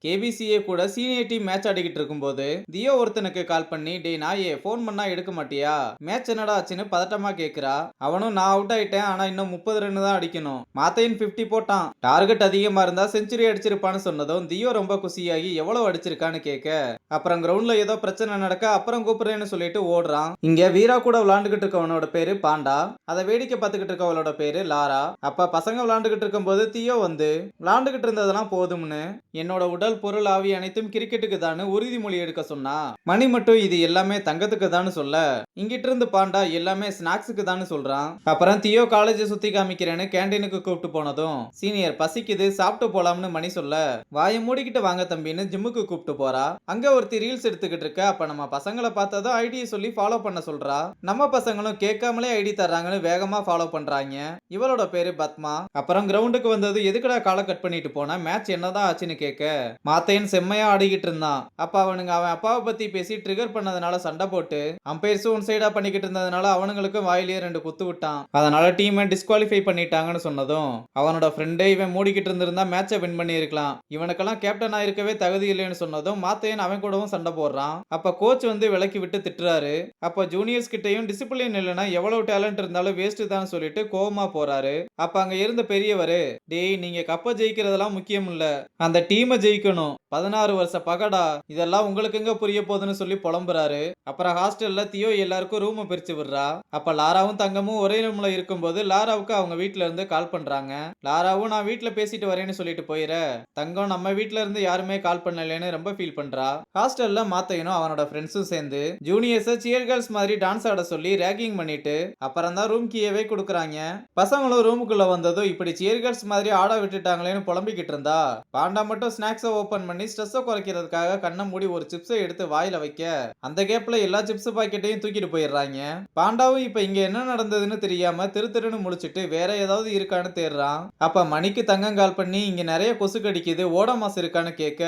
கேபிசிஏ கூட senior team match ஆடிக்கிட்டு இருக்கும்போது தியோ ஒருத்தனுக்கு கால் பண்ணி, டேய் நாயே, ஃபோன் பண்ணா எடுக்க மாட்டியா, மேட்ச் என்னடா ஆச்சுன்னு பதட்டமா கேக்குறா. அவனும் நான் அவுட் ஆயிட்டேன், ஆனா இன்னும் 30 ரன் தான் அடிக்கணும், மாத்தையன் 50 போட்டான், டார்கெட் அதிகமா இருந்தா செஞ்சுரி அடிச்சிருப்பான்னு சொன்னதும் தியோ ரொம்ப குசியாகி எவ்வளவு அடிச்சிருக்கான்னு கேட்க, அப்புறம் கிரவுண்ட்ல ஏதோ பிரச்சனை நடக்க அப்புறம் கூப்பிடுறேன்னு சொல்லிட்டு ஓடுறான். இங்க வீரா கூட விளையாண்டுகிட்டு இருக்கவனோட பேரு பாண்டா, அதை வேடிக்கை பார்த்துக்கிட்டு இருக்கவளோட பேரு லாரா. அப்ப பசங்க விளையாண்டுகிட்டு இருக்கும்போது தியோ வந்து, விளையாண்டுகிட்டு இருந்ததெல்லாம் போதும்னு என்னோட உடல் பொருள் ஆவி அனைத்தும் கிரிக்கெட்டுக்கு தான் உறுதிமொழி எடுக்க சொன்னா. மணி மட்டும் இது எல்லாமே தங்கத்துக்கு தான் சொல்ல, இங்கிட்டு இருந்து பாண்டா எல்லாமே ஸ்நாக்ஸுக்கு தான் சொல்றான். அப்புறம் தியோ காலேஜ் சுத்தி காமிக்கிறேன்னு கேண்டீனுக்கு கூப்பிட்டு போனதும் சீனியர் பசிக்குது சாப்பிட்டு போலாம்னு மணி சொல்ல, வாயை மூடிக்கிட்டு வாங்க தம்பின்னு ஜிம்முக்கு கூப்பிட்டு போறா. அங்க ஒருத்தி ரீல்ஸ் எடுத்துக்கிட்டு இருக்க. அப்ப நம்ம பசங்களை பார்த்ததும் ஐடியை சொல்லி ஃபாலோ பண்ண சொல்றா. நம்ம பசங்களும் கேட்காமலே ஐடி தர்றாங்கன்னு வேகமா ஃபாலோ பண்றாங்க. இவளோட பேரு பத்மா. அப்புறம் கிரவுண்டுக்கு வந்தது, எதுக்குடா காலை கட் பண்ணிட்டு போனா, மேட்ச் என்னதான் ஆச்சுன்னு கேட்க, மாத்தையன் செம்மையா ஆடிக்கிட்டு இருந்தான். அப்ப அவனுங்க அவன் அப்பாவை பத்தி பேசி ட்ரிகர் பண்ணதுனால சண்டை போட்டு அம்பையர்ஸும் ஒன் சைடா பண்ணிக்கிட்டு இருந்ததுனால அவனுங்களுக்கும் வாயிலேயே 2 குத்து விட்டான். அதனால டீமை டிஸ்குவாலிஃபை பண்ணிட்டாங்கன்னு சொன்னதும் அவனோட ஃப்ரெண்டே இவன் மூடிக்கிட்டு இருந்திருந்தா மேட்சை வின் பண்ணி இருக்கலாம், இவனுக்கெல்லாம் கேப்டன் ஆயிருக்கவே தகுதி இல்லைன்னு சொன்னதும் மாத்தையன் அவன் கூடவும் சண்டை போடுறான். அப்ப கோச் வந்து விலக்கி விட்டு திட்டுறாரு. அப்ப ஜூனியர்ஸ் கிட்டையும் டிசிப்ளின் இல்லைன்னா எவ்வளவு டேலண்ட் இருந்தாலும் வேஸ்ட் தான் சொல்லிட்டு கோவமா போறாரு. அப்ப அங்க இருந்த பெரியவரு, டேய் நீங்க கப்ப ஜெயிக்கிறதெல்லாம் முக்கியம் இல்ல, அந்த டீமை ஜெயிக்கணும், 16 வருஷ பகடா, இதெல்லாம் உங்களுக்கு எங்க புரிய போகுதுன்னு சொல்லி புலம்புறாரு. அப்புறம் ஹாஸ்டல்ல தியோ எல்லாருக்கும் ரூம் பிரிச்சு விடுறா. அப்ப லாராவும் தங்கமும் ஒரே ரூம்ல இருக்கும்போது லாராவுக்கு அவங்க வீட்ல இருந்து கால் பண்றாங்க. லாராவும் நான் வீட்ல பேசிட்டு வரேன்னு சொல்லிட்டு போயிட, தங்கம் நம்ம வீட்ல இருந்து யாருமே கால் பண்ணலன்னு ரொம்ப ஃபீல் பண்றா. ஹாஸ்டல்ல மாத்தையனும் அவனோட ஃப்ரெண்ட்ஸும் சேர்ந்து ஜூனியர்ஸை சியர் கேர்ள்ஸ் மாதிரி டான்ஸ் ஆட சொல்லி ரேகிங் பண்ணிட்டு அப்புறம் தான் ரூம் கீயவே கொடுக்குறாங்க. பசங்களும் ரூமுக்குள்ள வந்ததும் இப்படி சியர் கேர்ள்ஸ் மாதிரி ஆட விட்டுட்டாங்களேன்னு புலம்பிக்கிட்டு இருந்தா, பாண்டா மட்டும் ஸ்நாக்ஸை ஓபன் பண்ணி ஸ்ட்ரெஸ்ஸை குறைக்கிறதுக்காக கண்ணை மூடி ஒரு சிப்ஸை எடுத்து வாயில வைக்க, அந்த கேப்ல எல்லா சிப்ஸ் பாக்கெட்டையும் தூக்கிட்டு போயிடுறாங்க. பாண்டாவும் இப்ப இங்க என்ன நடந்ததுன்னு தெரியாம திரு திருன்னு முழிச்சிட்டு வேற ஏதாவது இருக்கான்னு தேடுறான். அப்ப மணிக்கு தங்கம் கால் பண்ணி, இங்க நிறைய கொசு கடிக்குது, ஓடமாஸ் இருக்கான்னு கேட்க,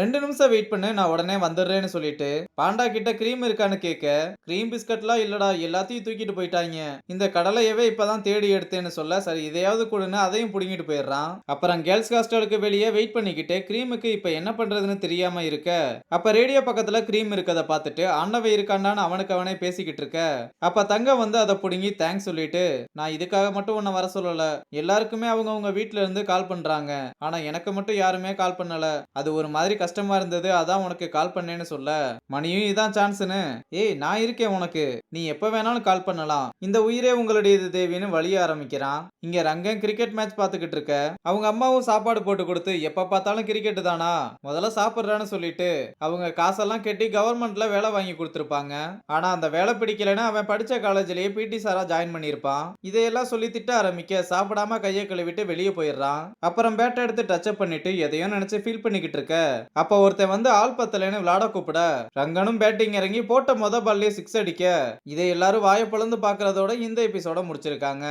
2 நிமிஷம் வெயிட் பண்ணு நான் உடனே வந்துடுறேன்னு சொல்லிட்டு பாண்டா கிட்ட கிரீம் இருக்கான்னு கேட்க, கிரீம் பிஸ்கட்லாம் இல்லடா எல்லாத்தையும் தூக்கிட்டு போயிட்டாங்க, இந்த கடலையவே இப்பதான் தேடி எடுத்தேன்னு சொல்ல, சரி இதையாவது கொடுன்னு அதையும் புடுங்கிட்டு போயிடுறான். அப்புறம் கேர்ள்ஸ் ஹாஸ்டலுக்கு வெளியே வெயிட் பண்ணிக்கிட்டு கிரீமுக்கு இப்ப என்ன பண்றதுன்னு தெரியாம இருக்க, அப்ப ரேடியோ பக்கத்துல கிரீம் இருக்கத பார்த்துட்டு அண்ணவை இருக்காண்டான்னு அவனுக்கு அவனே பேசிக்கிட்டு இருக்க, அப்ப தங்கம் வந்து அதை புடுங்கி தேங்க்ஸ் சொல்லிட்டு, நான் இதுக்காக மட்டும் உன்னை வர சொல்லல, எல்லாருக்குமே அவங்க வீட்ல இருந்து கால் பண்றாங்க, ஆனா எனக்கு மட்டும் யாருமே கால் பண்ணல, அது ஒரு மாதிரி கஷ்டமா இருந்தது, அதான் உனக்கு கால் பண்ணேன்னு சொல்ல, மணியும் இதான் சான்ஸ்னு, ஏய் நான் இருக்கேன் உனக்கு, நீ எப்ப வேணாலும் கால் பண்ணலாம், இந்த உயிரே உங்களுடையது தேவின்னு வழிய ஆரம்பிக்கிறான். இங்க ரங்கன் கிரிக்கெட் மேட்ச் பார்த்துக்கிட்டு இருக்க, அவங்க அம்மாவும் சாப்பாடு போட்டு கொடுத்து எப்ப பார்த்தாலும் கிரிக்கெட் தானா, முதல்ல சாப்பிடுறான்னு சொல்லிட்டு அவங்க காசெல்லாம் கட்டி கவர்மெண்ட்ல வேலை வாங்கி கொடுத்துருப்பாங்க. ஆனா அந்த வேலை பிடிக்கலன்னு அவன் படிச்ச காலேஜ்லயே பிடி சாரா ஜாயின் பண்ணிருப்பான். இதையெல்லாம் சொல்லி திட்ட ஆரம்பிக்க சாப்பிடாம கையை கழுவிட்டு வெளியே போயிடுறான். அப்புறம் பேட்டை எடுத்து டச் பண்ணிட்டு எதையும் நினைச்சு ஃபீல் பண்ணிக்கிட்டு இருக்க, அப்ப ஒருத்தன் வந்து ஆள் பத்தலைன்னு விளையாட கூப்பிட, ரங்கனும் பேட்டிங் இறங்கி போட்ட பால்லே 6 அடிக்க, இதை எல்லாரும் வாயை பொளந்து பாக்குறதோட இந்த எபிசோட முடிச்சிருக்காங்க.